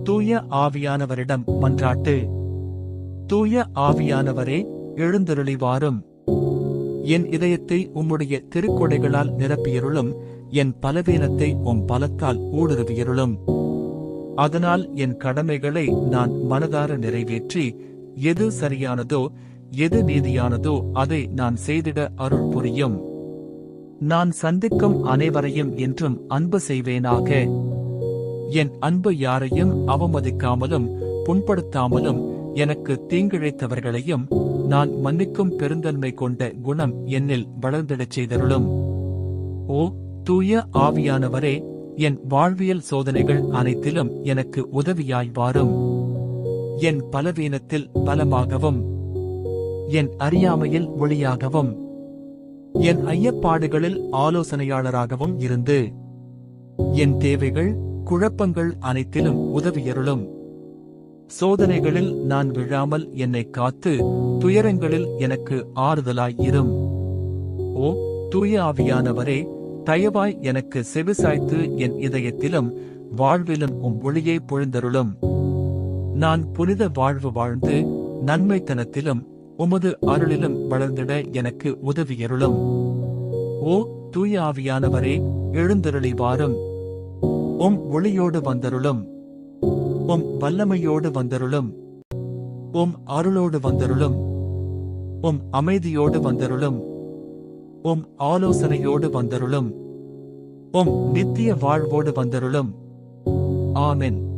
தூய ஆவியானவரிடம் மன்றாட்டு. தூய ஆவியானவரே, எழுந்தருளி வாரும். என் இதயத்தை உம்முடைய திருக்கொடைகளால் நிரப்பியருளும். என் பலவீனத்தை உம் பலத்தால் ஊடுருவியருளும். அதனால் என் கடமைகளை நான் மனதார நிறைவேற்றி, எது சரியானதோ எது நீதியானதோ அதை நான் செய்திட அருள் புரியும். நான் சந்திக்கும் அனைவரையும் என்றும் அன்பு செய்வேனாக. என் அன்பு யாரையும் அவமதிக்காமலும் புண்படுத்தாமலும் எனக்கு தீங்கிழைத்தவர்களையும் நான் மன்னிக்கும் பெருந்தன்மை கொண்ட குணம் என்னில் வளர்ந்திடச் செய்தருளும். ஓ தூய ஆவியானவரே, என் வாழ்வியல் சோதனைகள் அனைத்திலும் எனக்கு உதவியாய் வாரும். என் பலவீனத்தில் பலமாகவும் என் அறியாமையில் ஒளியாகவும் என் ஐயப்பாடுகளில் ஆலோசனையாளராகவும் இருந்து என் தேவைகள் குழப்பங்கள் அனைத்திலும் உதவியருளும். சோதனைகளில் நான் விழாமல் என்னை காத்து துயரங்களில் எனக்கு ஆறுதலாய் இரும். ஓ தூய ஆவியானவரே, தயவாய் எனக்கு செவிசாய்த்து என் இதயத்திலும் வாழ்விலும் உம் ஒளியை பொழிந்தருளும். நான் புனித வாழ்வு வாழ்ந்து நன்மைத்தனத்திலும் உமது அருளிலும் வளர்ந்திட எனக்கு உதவியருளும். ஓ தூய ஆவியானவரே, எழுந்தருளி வாரும். உம் ஒளியோடு வந்தருளும். உம் வல்லமையோடு வந்தருளும். உம் அருளோடு வந்தருளும். உம் அமைதியோடு வந்தருளும். உம் ஆலோசனையோடு வந்தருளும். உம் நித்திய வாழ்வோடு வந்தருளும். ஆமென்.